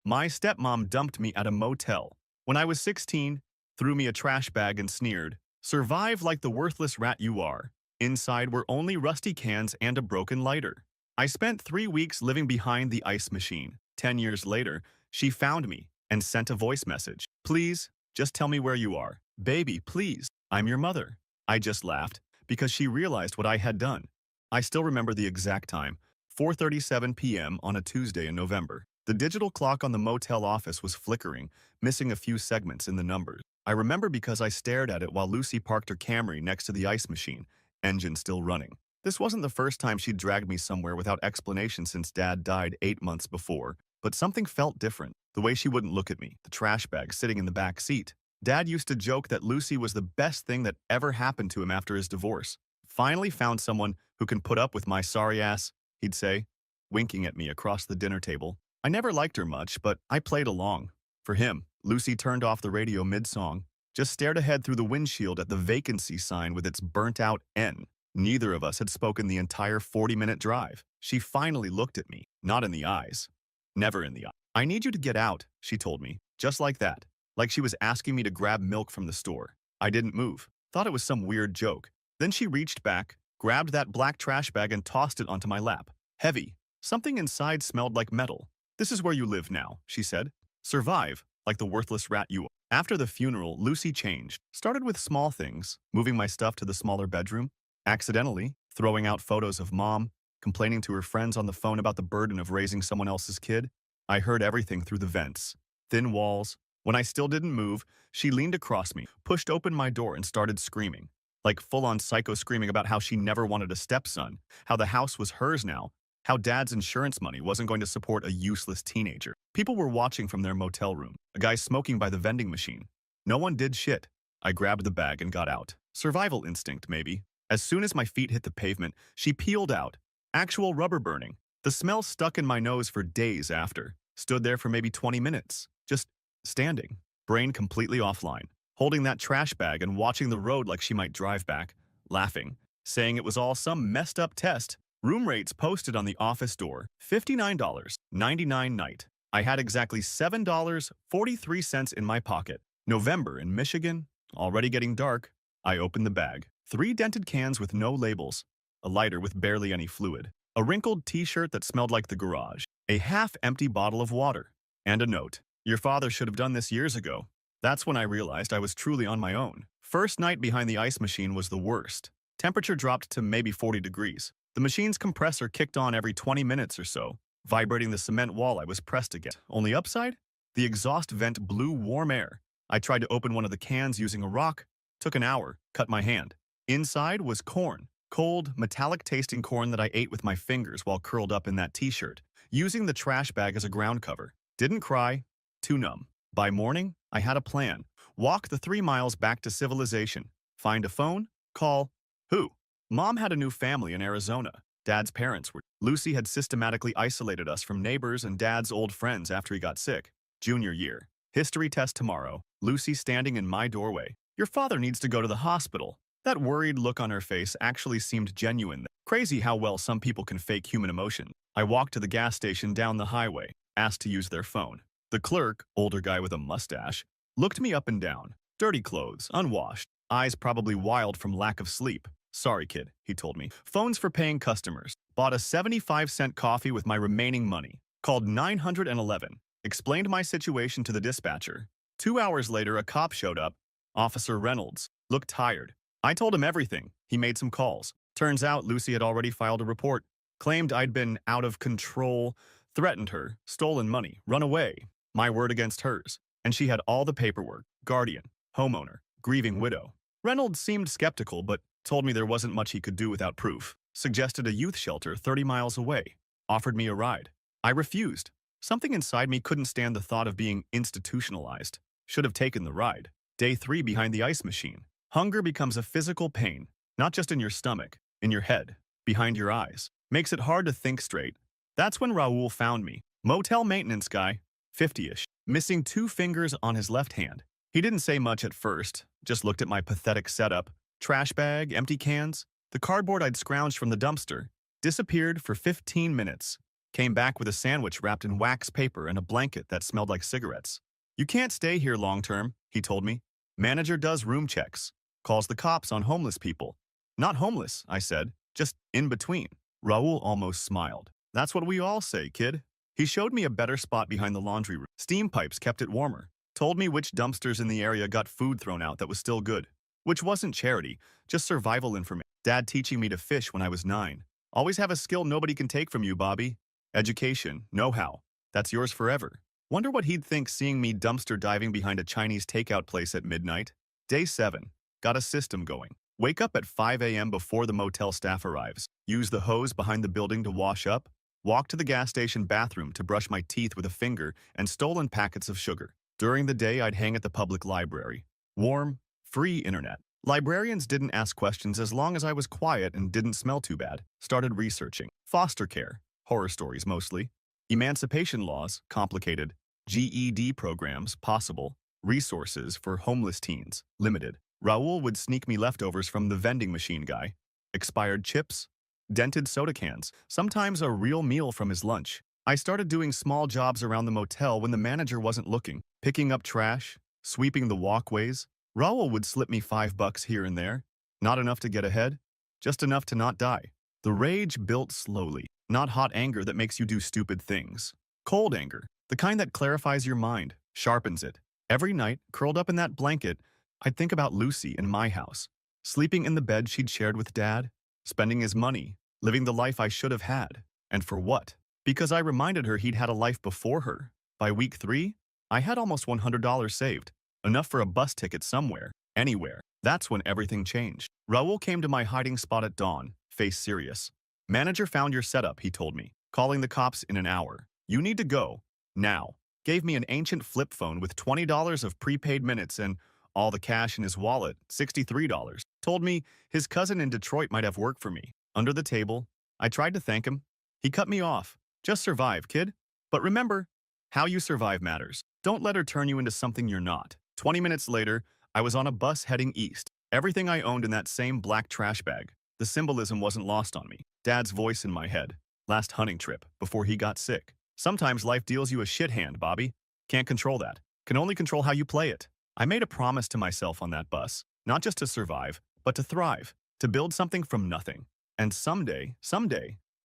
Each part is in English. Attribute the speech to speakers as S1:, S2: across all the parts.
S1: My stepmom dumped me at a motel. When I was 16, threw me a trash bag and sneered, "Survive like the worthless rat you are." Inside were only rusty cans and a broken lighter. I spent 3 weeks living behind the ice machine. 10 years later, she found me and sent a voice message. "Please, just tell me where you are. Baby, please, I'm your mother." I just laughed because she realized what I had done. I still remember the exact time, 4:37 p.m. on a Tuesday in November. The digital clock on the motel office was flickering, missing a few segments in the numbers. I remember because I stared at it while Lucy parked her Camry next to the ice machine, engine still running. This wasn't the first time she'd dragged me somewhere without explanation since Dad died 8 months before, but something felt different. The way she wouldn't look at me, the trash bag sitting in the back seat. Dad used to joke that Lucy was the best thing that ever happened to him after his divorce. "Finally found someone who can put up with my sorry ass," he'd say, winking at me across the dinner table. I never liked her much, but I played along. For him, Lucy turned off the radio mid-song, just stared ahead through the windshield at the vacancy sign with its burnt-out N. Neither of us had spoken the entire 40-minute drive. She finally looked at me, not in the eyes. Never in the eye. "I need you to get out," she told me, just like that, like she was asking me to grab milk from the store. I didn't move, thought it was some weird joke. Then she reached back, grabbed that black trash bag and tossed it onto my lap. Heavy. Something inside smelled like metal. "This is where you live now," she said. "Survive, like the worthless rat you are." After the funeral, Lucy changed. Started with small things, moving my stuff to the smaller bedroom, accidentally throwing out photos of Mom, complaining to her friends on the phone about the burden of raising someone else's kid. I heard everything through the vents. Thin walls. When I still didn't move, she leaned across me, pushed open my door and started screaming. Like full-on psycho screaming about how she never wanted a stepson, how the house was hers now, how Dad's insurance money wasn't going to support a useless teenager. People were watching from their motel room, a guy smoking by the vending machine. No one did shit. I grabbed the bag and got out. Survival instinct, maybe. As soon as my feet hit the pavement, she peeled out. Actual rubber burning. The smell stuck in my nose for days after. Stood there for maybe 20 minutes. Just standing. Brain completely offline. Holding that trash bag and watching the road like she might drive back. Laughing. Saying it was all some messed up test. Room rates posted on the office door, $59.99 night. I had exactly $7.43 in my pocket. November in Michigan, already getting dark. I opened the bag. 3 dented cans with no labels, a lighter with barely any fluid, a wrinkled t-shirt that smelled like the garage, a half-empty bottle of water, and a note. "Your father should have done this years ago." That's when I realized I was truly on my own. First night behind the ice machine was the worst. Temperature dropped to maybe 40 degrees. The machine's compressor kicked on every 20 minutes or so, vibrating the cement wall I was pressed against. Only upside? The exhaust vent blew warm air. I tried to open one of the cans using a rock. Took an hour. Cut my hand. Inside was corn. Cold, metallic-tasting corn that I ate with my fingers while curled up in that t-shirt, using the trash bag as a ground cover. Didn't cry. Too numb. By morning, I had a plan. Walk the 3 miles back to civilization. Find a phone. Call. Who? Mom had a new family in Arizona. Dad's parents were. Lucy had systematically isolated us from neighbors and Dad's old friends after he got sick. Junior year. History test tomorrow. Lucy standing in my doorway. "Your father needs to go to the hospital." That worried look on her face actually seemed genuine. Crazy how well some people can fake human emotion. I walked to the gas station down the highway, asked to use their phone. The clerk, older guy with a mustache, looked me up and down. Dirty clothes, unwashed, eyes probably wild from lack of sleep. "Sorry, kid," he told me. "Phones for paying customers." Bought a 75-cent coffee with my remaining money. Called 911. Explained my situation to the dispatcher. 2 hours later, a cop showed up. Officer Reynolds. Looked tired. I told him everything. He made some calls. Turns out Lucy had already filed a report. Claimed I'd been out of control, threatened her, stolen money, run away. My word against hers. And she had all the paperwork. Guardian, homeowner, grieving widow. Reynolds seemed skeptical, but told me there wasn't much he could do without proof. Suggested a youth shelter 30 miles away. Offered me a ride. I refused. Something inside me couldn't stand the thought of being institutionalized. Should have taken the ride. Day 3 behind the ice machine. Hunger becomes a physical pain, not just in your stomach, in your head, behind your eyes. Makes it hard to think straight. That's when Raul found me. Motel maintenance guy, 50-ish, missing 2 fingers on his left hand. He didn't say much at first, just looked at my pathetic setup. Trash bag, empty cans, the cardboard I'd scrounged from the dumpster, disappeared for 15 minutes. Came back with a sandwich wrapped in wax paper and a blanket that smelled like cigarettes. You can't stay here long term, he told me. Manager does room checks. Calls the cops on homeless people. Not homeless, I said. Just in between. Raul almost smiled. That's what we all say, kid. He showed me a better spot behind the laundry room. Steam pipes kept it warmer. Told me which dumpsters in the area got food thrown out that was still good. Which wasn't charity, just survival information. Dad teaching me to fish when I was 9. Always have a skill nobody can take from you, Bobby. Education, know-how. That's yours forever. Wonder what he'd think seeing me dumpster diving behind a Chinese takeout place at midnight. Day 7. Got a system going. Wake up at 5 a.m. before the motel staff arrives. Use the hose behind the building to wash up. Walk to the gas station bathroom to brush my teeth with a finger and stolen packets of sugar. During the day, I'd hang at the public library. Warm, free internet. Librarians didn't ask questions as long as I was quiet and didn't smell too bad. Started researching. Foster care. Horror stories mostly. Emancipation laws, complicated. GED programs, possible. Resources for homeless teens, limited. Raul would sneak me leftovers from the vending machine guy. Expired chips. Dented soda cans, sometimes a real meal from his lunch. I started doing small jobs around the motel when the manager wasn't looking. Picking up trash, sweeping the walkways. Raul would slip me $5 here and there. Not enough to get ahead, just enough to not die. The rage built slowly. Not hot anger that makes you do stupid things. Cold anger, the kind that clarifies your mind, sharpens it. Every night, curled up in that blanket, I'd think about Lucy in my house. Sleeping in the bed she'd shared with Dad. Spending his money, living the life I should have had. And for what? Because I reminded her he'd had a life before her. By week 3, I had almost $100 saved. Enough for a bus ticket somewhere, anywhere. That's when everything changed. Raul came to my hiding spot at dawn, face serious. Manager found your setup, he told me. Calling the cops in an hour. You need to go. Now. Gave me an ancient flip phone with $20 of prepaid minutes and all the cash in his wallet, $63. Told me his cousin in Detroit might have work for me. Under the table, I tried to thank him. He cut me off. Just survive, kid. But remember, how you survive matters. Don't let her turn you into something you're not. 20 minutes later, I was on a bus heading east. Everything I owned in that same black trash bag. The symbolism wasn't lost on me. Dad's voice in my head. Last hunting trip, before he got sick. Sometimes life deals you a shit hand, Bobby. Can't control that. Can only control how you play it. I made a promise to myself on that bus. Not just to survive, but to thrive. To build something from nothing. And someday,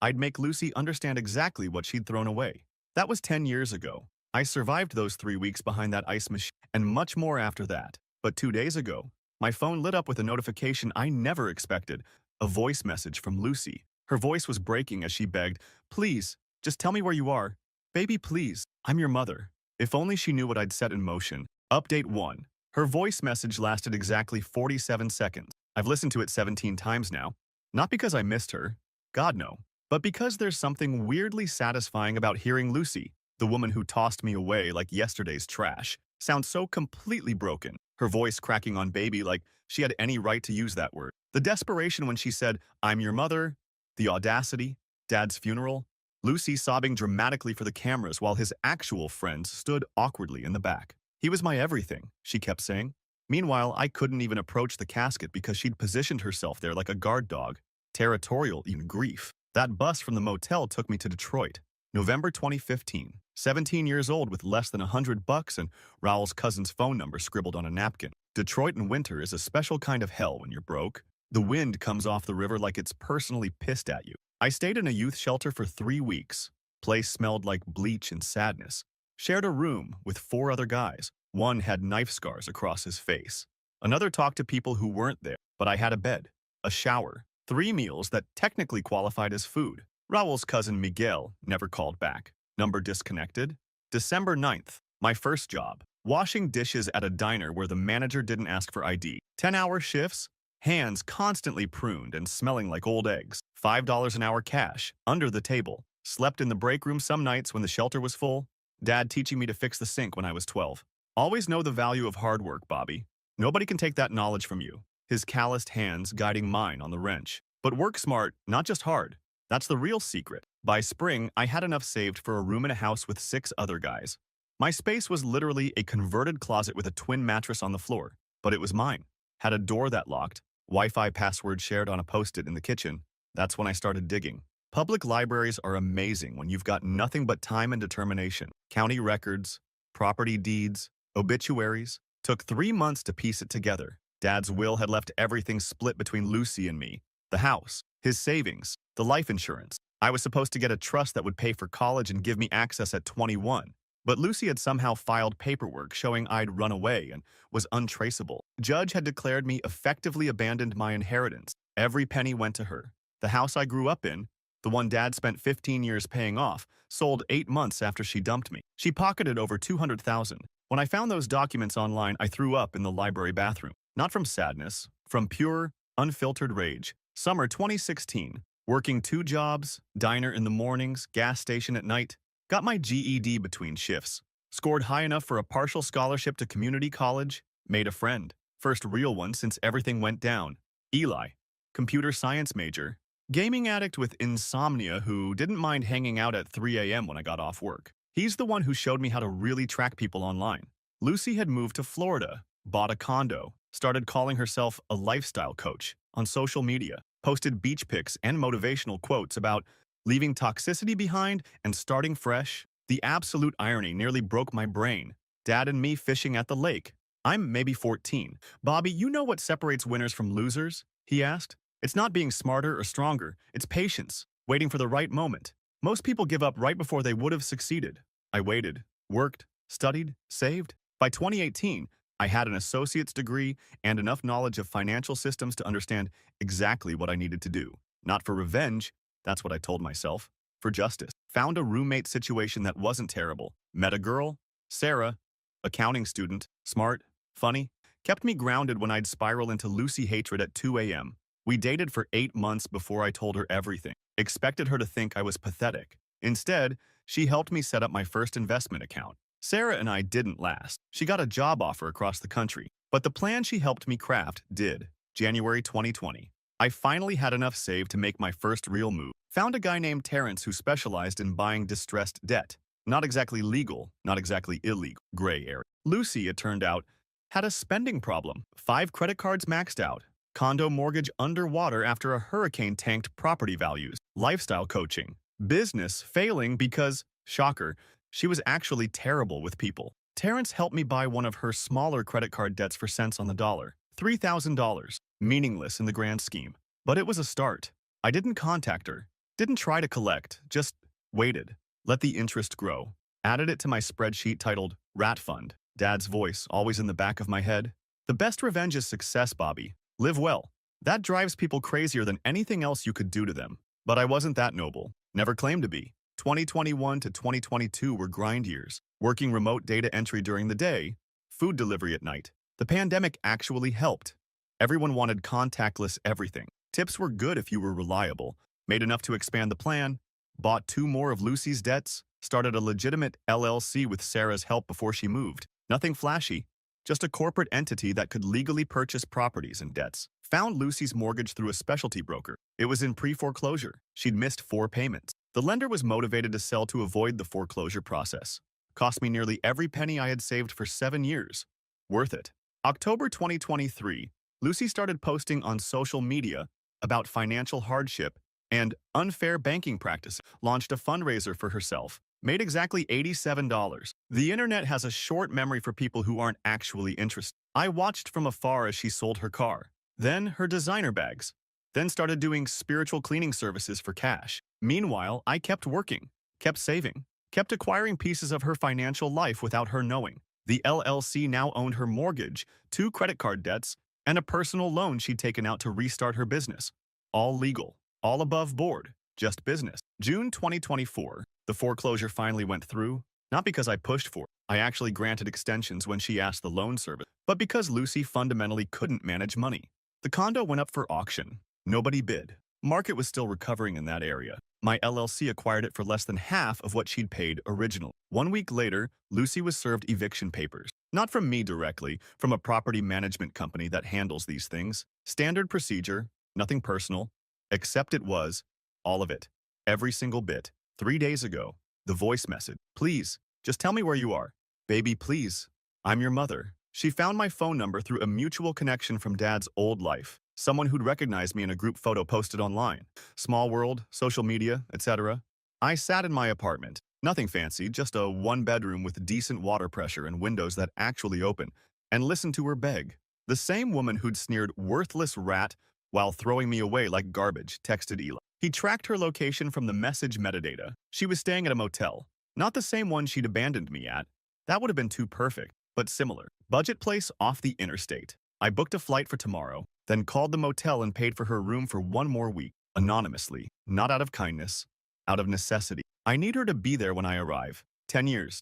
S1: I'd make Lucy understand exactly what she'd thrown away. That was 10 years ago. I survived those 3 weeks behind that ice machine, and much more after that. But 2 days ago, my phone lit up with a notification I never expected. A voice message from Lucy. Her voice was breaking as she begged, "Please, just tell me where you are. Baby, please. I'm your mother." If only she knew what I'd set in motion. Update 1. Her voice message lasted exactly 47 seconds. I've listened to it 17 times now. Not because I missed her. God, no. But because there's something weirdly satisfying about hearing Lucy, the woman who tossed me away like yesterday's trash, sound so completely broken. Her voice cracking on baby like she had any right to use that word. The desperation when she said, "I'm your mother." The audacity. Dad's funeral. Lucy sobbing dramatically for the cameras while his actual friends stood awkwardly in the back. "He was my everything," she kept saying. Meanwhile, I couldn't even approach the casket because she'd positioned herself there like a guard dog. Territorial, even grief. That bus from the motel took me to Detroit. November 2015. 17 years old with less than $100 and Raul's cousin's phone number scribbled on a napkin. Detroit in winter is a special kind of hell when you're broke. The wind comes off the river like it's personally pissed at you. I stayed in a youth shelter for 3 weeks. Place smelled like bleach and sadness. Shared a room with 4 other guys. One had knife scars across his face. Another talked to people who weren't there, but I had a bed, a shower, 3 meals that technically qualified as food. Raul's cousin Miguel never called back. Number disconnected. December 9th, my first job. Washing dishes at a diner where the manager didn't ask for ID. 10-hour shifts, hands constantly pruned and smelling like old eggs. $5 an hour cash, under the table. Slept in the break room some nights when the shelter was full. Dad teaching me to fix the sink when I was 12. Always know the value of hard work, Bobby. Nobody can take that knowledge from you. His calloused hands guiding mine on the wrench. But work smart, not just hard. That's the real secret. By spring, I had enough saved for a room in a house with 6 other guys. My space was literally a converted closet with a twin mattress on the floor, but it was mine. Had a door that locked, Wi-Fi password shared on a post-it in the kitchen. That's when I started digging. Public libraries are amazing when you've got nothing but time and determination. County records, property deeds, obituaries. Took 3 months to piece it together. Dad's will had left everything split between Lucy and me. The house, his savings, the life insurance. I was supposed to get a trust that would pay for college and give me access at 21. But Lucy had somehow filed paperwork showing I'd run away and was untraceable. Judge had declared me effectively abandoned my inheritance. Every penny went to her. The house I grew up in, the one Dad spent 15 years paying off, sold 8 months after she dumped me. She pocketed over $200,000. When I found those documents online, I threw up in the library bathroom. Not from sadness, from pure, unfiltered rage. Summer 2016. Working 2 jobs, diner in the mornings, gas station at night. Got my GED between shifts. Scored high enough for a partial scholarship to community college. Made a friend. First real one since everything went down. Eli. Computer science major. Gaming addict with insomnia who didn't mind hanging out at 3 a.m. when I got off work. He's the one who showed me how to really track people online. Lucy had moved to Florida, bought a condo, started calling herself a lifestyle coach on social media, posted beach pics and motivational quotes about leaving toxicity behind and starting fresh. The absolute irony nearly broke my brain. Dad and me fishing at the lake. I'm maybe 14. Bobby, you know what separates winners from losers? He asked. It's not being smarter or stronger. It's patience, waiting for the right moment. Most people give up right before they would have succeeded. I waited, worked, studied, saved. By 2018, I had an associate's degree and enough knowledge of financial systems to understand exactly what I needed to do. Not for revenge, that's what I told myself. For justice. Found a roommate situation that wasn't terrible. Met a girl, Sarah, accounting student, smart, funny. Kept me grounded when I'd spiral into Lucy hatred at 2 a.m. We dated for 8 months before I told her everything. Expected her to think I was pathetic. Instead, she helped me set up my first investment account. Sarah and I didn't last. She got a job offer across the country. But the plan she helped me craft did. January 2020. I finally had enough saved to make my first real move. Found a guy named Terrence who specialized in buying distressed debt. Not exactly legal, not exactly illegal. Gray area. Lucy, it turned out, had a spending problem. 5 credit cards maxed out. Condo mortgage underwater after a hurricane tanked property values. Lifestyle coaching. Business failing because, shocker, she was actually terrible with people. Terrence helped me buy one of her smaller credit card debts for cents on the dollar. $3,000. Meaningless in the grand scheme. But it was a start. I didn't contact her. Didn't try to collect. Just waited. Let the interest grow. Added it to my spreadsheet titled Rat Fund. Dad's voice always in the back of my head. The best revenge is success, Bobby. Live well. That drives people crazier than anything else you could do to them. But I wasn't that noble. Never claimed to be. 2021 to 2022 were grind years. Working remote data entry during the day, food delivery at night. The pandemic actually helped. Everyone wanted contactless everything. Tips were good if you were reliable. Made enough to expand the plan. Bought 2 more of Lucy's debts. Started a legitimate LLC with Sarah's help before she moved. Nothing flashy. Just a corporate entity that could legally purchase properties and debts. Found Lucy's mortgage through a specialty broker. It was in pre-foreclosure. She'd missed 4 payments. The lender was motivated to sell to avoid the foreclosure process. Cost me nearly every penny I had saved for 7 years. Worth it. October 2023, Lucy started posting on social media about financial hardship and unfair banking practice. Launched a fundraiser for herself. Made exactly $87. The internet has a short memory for people who aren't actually interested. I watched from afar as she sold her car, then her designer bags, then started doing spiritual cleaning services for cash. Meanwhile, I kept working, kept saving, kept acquiring pieces of her financial life without her knowing. The LLC now owned her mortgage, 2 credit card debts, and a personal loan she'd taken out to restart her business. All legal, all above board, just business. June 2024. The foreclosure finally went through, not because I pushed for it. I actually granted extensions when she asked the loan service, but because Lucy fundamentally couldn't manage money. The condo went up for auction. Nobody bid. Market was still recovering in that area. My LLC acquired it for less than half of what she'd paid originally. 1 week later, Lucy was served eviction papers. Not from me directly, from a property management company that handles these things. Standard procedure, nothing personal, except it was, all of it, every single bit. 3 days ago, the voice message. Please, just tell me where you are. Baby, please. I'm your mother. She found my phone number through a mutual connection from Dad's old life. Someone who'd recognize me in a group photo posted online. Small world, social media, etc. I sat in my apartment. Nothing fancy, just a one-bedroom with decent water pressure and windows that actually open, and listened to her beg. The same woman who'd sneered "worthless rat" while throwing me away like garbage texted Eli. He tracked her location from the message metadata. She was staying at a motel. Not the same one she'd abandoned me at. That would have been too perfect, but similar. Budget place off the interstate. I booked a flight for tomorrow, then called the motel and paid for her room for one more week, anonymously, not out of kindness, out of necessity. I need her to be there when I arrive. 10 years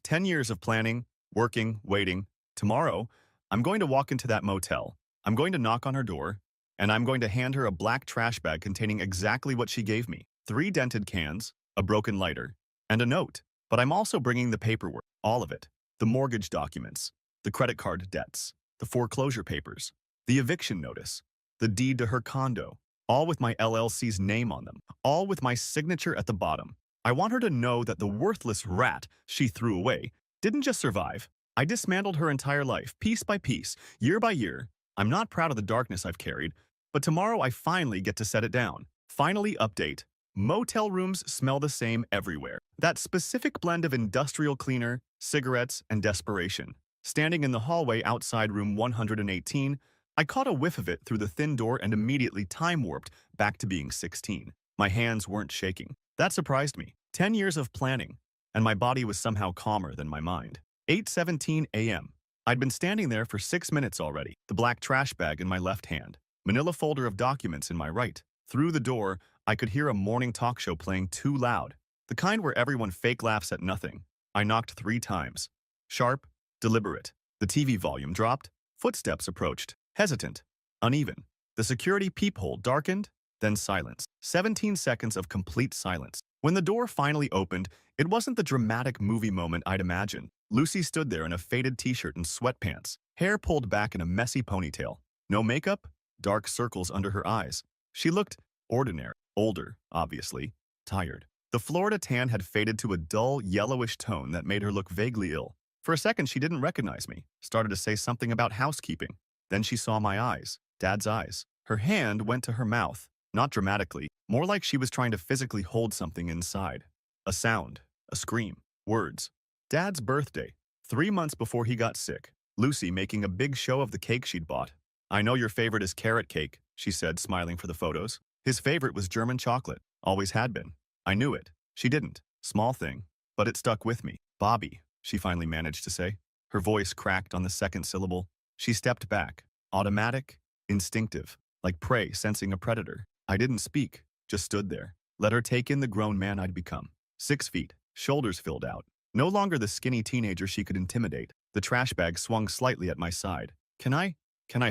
S1: of planning, working, waiting. Tomorrow, I'm going to walk into that motel. I'm going to knock on her door, and I'm going to hand her a black trash bag containing exactly what she gave me. 3 dented cans, a broken lighter, and a note. But I'm also bringing the paperwork, all of it. The mortgage documents, the credit card debts, the foreclosure papers, the eviction notice, the deed to her condo, all with my LLC's name on them, all with my signature at the bottom. I want her to know that the worthless rat she threw away didn't just survive. I dismantled her entire life, piece by piece, year by year. I'm not proud of the darkness I've carried, but tomorrow I finally get to set it down. Finally update. Motel rooms smell the same everywhere. That specific blend of industrial cleaner, cigarettes, and desperation. Standing in the hallway outside room 118, I caught a whiff of it through the thin door and immediately time-warped back to being 16. My hands weren't shaking. That surprised me. 10 years of planning, and my body was somehow calmer than my mind. 8:17 a.m. I'd been standing there for 6 minutes already, the black trash bag in my left hand, manila folder of documents in my right. Through the door, I could hear a morning talk show playing too loud, the kind where everyone fake laughs at nothing. I knocked 3 times. Sharp, deliberate. The TV volume dropped. Footsteps approached. Hesitant, uneven. The security peephole darkened, then silence. 17 seconds of complete silence. When the door finally opened, it wasn't the dramatic movie moment I'd imagined. Lucy stood there in a faded t-shirt and sweatpants, hair pulled back in a messy ponytail. No makeup, dark circles under her eyes. She looked ordinary, older, obviously, tired. The Florida tan had faded to a dull, yellowish tone that made her look vaguely ill. For a second, she didn't recognize me, started to say something about housekeeping. Then she saw my eyes, Dad's eyes. Her hand went to her mouth, not dramatically, more like she was trying to physically hold something inside. A sound, a scream, words. Dad's birthday, 3 months before he got sick. Lucy making a big show of the cake she'd bought. "I know your favorite is carrot cake," she said, smiling for the photos. His favorite was German chocolate, always had been. I knew it. She didn't. Small thing, but it stuck with me. "Bobby," she finally managed to say. Her voice cracked on the second syllable. She stepped back, automatic, instinctive, like prey sensing a predator. I didn't speak, just stood there. Let her take in the grown man I'd become. 6 feet, shoulders filled out. No longer the skinny teenager she could intimidate. The trash bag swung slightly at my side. Can I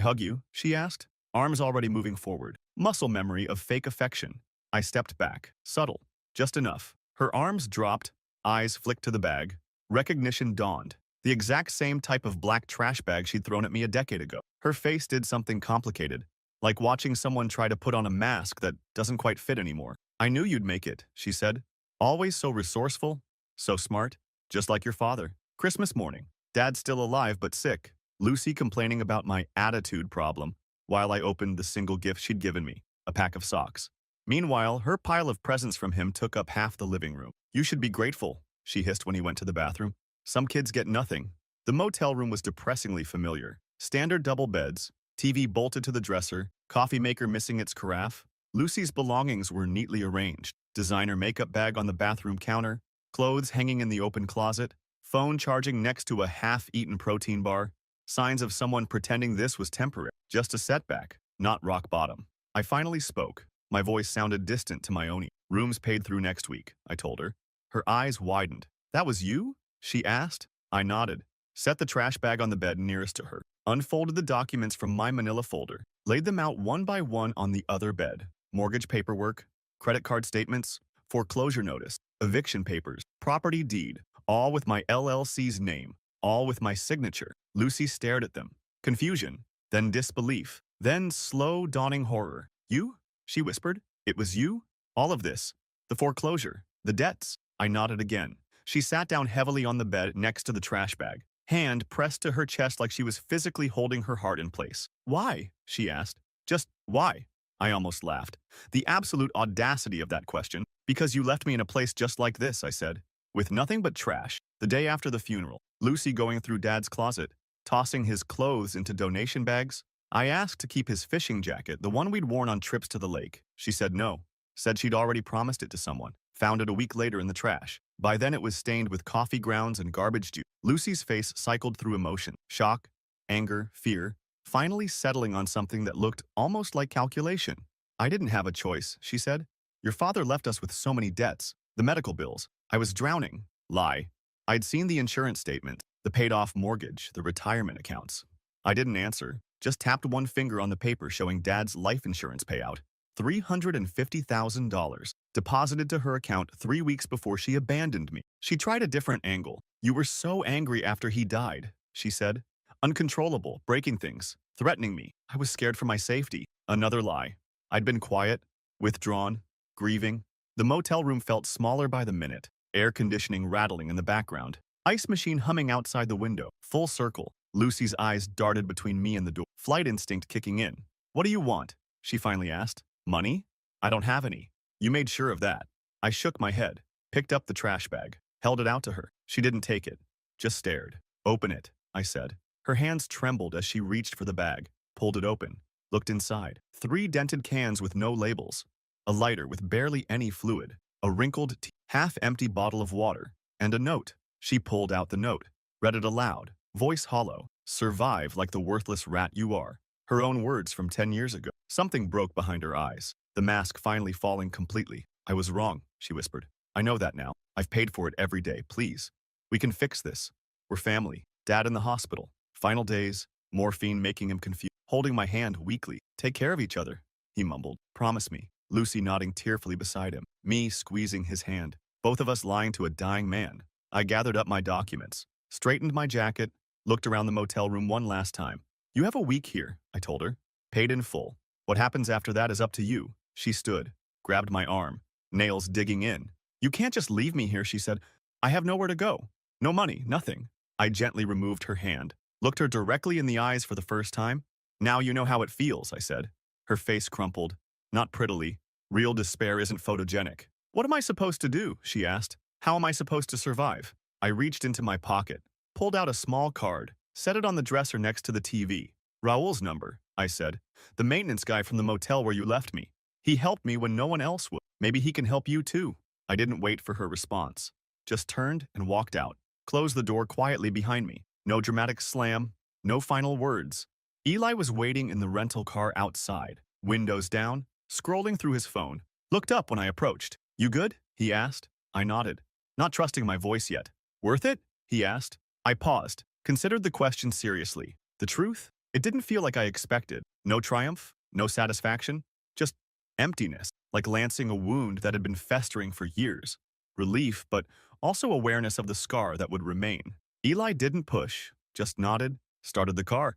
S1: hug you?" she asked, arms already moving forward. Muscle memory of fake affection. I stepped back, subtle, just enough. Her arms dropped, eyes flicked to the bag. Recognition dawned. The exact same type of black trash bag she'd thrown at me a decade ago. Her face did something complicated, like watching someone try to put on a mask that doesn't quite fit anymore. "I knew you'd make it," she said. "Always so resourceful, so smart, just like your father." Christmas morning. Dad's still alive but sick. Lucy complaining about my attitude problem while I opened the single gift she'd given me, a pack of socks. Meanwhile, her pile of presents from him took up half the living room. "You should be grateful," she hissed when he went to the bathroom. "Some kids get nothing." The motel room was depressingly familiar. Standard double beds, TV bolted to the dresser, coffee maker missing its carafe. Lucy's belongings were neatly arranged. Designer makeup bag on the bathroom counter, clothes hanging in the open closet, phone charging next to a half-eaten protein bar. Signs of someone pretending this was temporary, just a setback, not rock bottom. I finally spoke. My voice sounded distant to my own ear. "Rooms paid through next week," I told her. Her eyes widened. "That was you?" she asked. I nodded, set the trash bag on the bed nearest to her, unfolded the documents from my manila folder, laid them out one by one on the other bed. Mortgage paperwork, credit card statements, foreclosure notice, eviction papers, property deed, all with my LLC's name, all with my signature. Lucy stared at them. Confusion, then disbelief, then slow dawning horror. "You?" she whispered. "It was you? All of this? The foreclosure? The debts?" I nodded again. She sat down heavily on the bed next to the trash bag, hand pressed to her chest like she was physically holding her heart in place. "Why?" she asked. "Just Why? I almost laughed. The absolute audacity of that question. Because you left me in a place just like this, I said. With nothing but trash. The day after the funeral, Lucy going through Dad's closet, tossing his clothes into donation bags. I asked to keep his fishing jacket, the one we'd worn on trips to the lake. She said no. Said she'd already promised it to someone. Found it a week later in the trash. By then it was stained with coffee grounds and garbage juice. Lucy's face cycled through emotion. Shock, anger, fear, finally settling on something that looked almost like calculation. I didn't have a choice, she said. Your father left us with so many debts. The medical bills. I was drowning. Lie. I'd seen the insurance statement, the paid-off mortgage, the retirement accounts. I didn't answer, just tapped one finger on the paper showing Dad's life insurance payout. $350,000 deposited to her account 3 weeks before she abandoned me. She tried a different angle. You were so angry after he died, she said. Uncontrollable, breaking things, threatening me. I was scared for my safety. Another lie. I'd been quiet, withdrawn, grieving. The motel room felt smaller by the minute, air conditioning rattling in the background, ice machine humming outside the window, full circle. Lucy's eyes darted between me and the door, flight instinct kicking in. What do you want? She finally asked. Money? I don't have any. You made sure of that. I shook my head, picked up the trash bag, held it out to her. She didn't take it, just stared. Open it, I said. Her hands trembled as she reached for the bag, pulled it open, looked inside. 3 dented cans with no labels, a lighter with barely any fluid, a wrinkled, half-empty bottle of water, and a note. She pulled out the note, read it aloud, voice hollow. Survive like the worthless rat you are. Her own words from 10 years ago. Something broke behind her eyes, the mask finally falling completely. I was wrong, she whispered. I know that now. I've paid for it every day, please. We can fix this. We're family. Dad in the hospital. Final days, morphine making him confused. Holding my hand weakly. Take care of each other, he mumbled. Promise me. Lucy nodding tearfully beside him. Me squeezing his hand. Both of us lying to a dying man. I gathered up my documents, straightened my jacket, looked around the motel room one last time. You have a week here, I told her. Paid in full. What happens after that is up to you. She stood, grabbed my arm, nails digging in. You can't just leave me here, she said. I have nowhere to go. No money, nothing. I gently removed her hand, looked her directly in the eyes for the first time. Now you know how it feels, I said. Her face crumpled, not prettily. Real despair isn't photogenic. What am I supposed to do, she asked. How am I supposed to survive? I reached into my pocket, pulled out a small card, set it on the dresser next to the TV. Raoul's number, I said. The maintenance guy from the motel where you left me. He helped me when no one else would. Maybe he can help you too. I didn't wait for her response. Just turned and walked out. Closed the door quietly behind me. No dramatic slam, no final words. Eli was waiting in the rental car outside, windows down, scrolling through his phone. Looked up when I approached. You good? He asked. I nodded, not trusting my voice yet. Worth it? He asked. I paused, considered the question seriously. The truth? It didn't feel like I expected. No triumph, no satisfaction, just emptiness, like lancing a wound that had been festering for years. Relief, but also awareness of the scar that would remain. Eli didn't push, just nodded, started the car.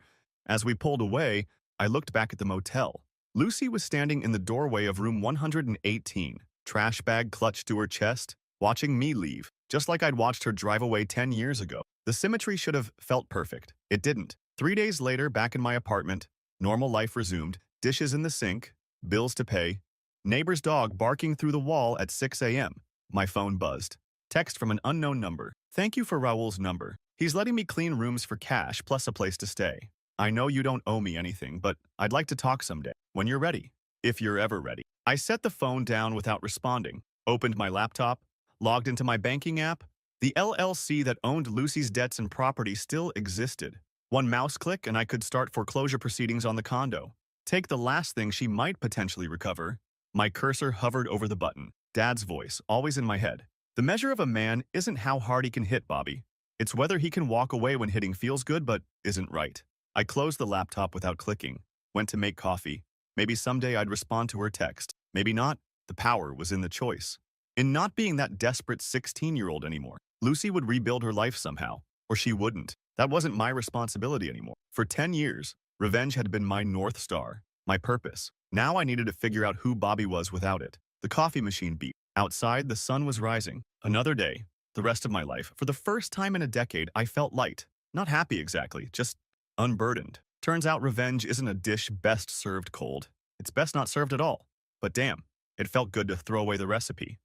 S1: As we pulled away, I looked back at the motel. Lucy was standing in the doorway of room 118, trash bag clutched to her chest, watching me leave, just like I'd watched her drive away 10 years ago. The symmetry should have felt perfect. It didn't. 3 days later, back in my apartment, normal life resumed, dishes in the sink, bills to pay, neighbor's dog barking through the wall at 6 a.m. My phone buzzed. Text from an unknown number. Thank you for Raoul's number. He's letting me clean rooms for cash plus a place to stay. I know you don't owe me anything, but I'd like to talk someday. When you're ready. If you're ever ready. I set the phone down without responding, opened my laptop, logged into my banking app. The LLC that owned Lucy's debts and property still existed. One mouse click and I could start foreclosure proceedings on the condo. Take the last thing she might potentially recover. My cursor hovered over the button. Dad's voice, always in my head. The measure of a man isn't how hard he can hit, Bobby. It's whether he can walk away when hitting feels good but isn't right. I closed the laptop without clicking. Went to make coffee. Maybe someday I'd respond to her text. Maybe not. The power was in the choice. In not being that desperate 16-year-old anymore. Lucy would rebuild her life somehow. Or she wouldn't. That wasn't my responsibility anymore. For 10 years, revenge had been my North Star, my purpose. Now I needed to figure out who Bobby was without it. The coffee machine beeped. Outside, the sun was rising. Another day. The rest of my life. For the first time in a decade, I felt light. Not happy exactly, just unburdened. Turns out revenge isn't a dish best served cold. It's best not served at all. But damn, it felt good to throw away the recipe.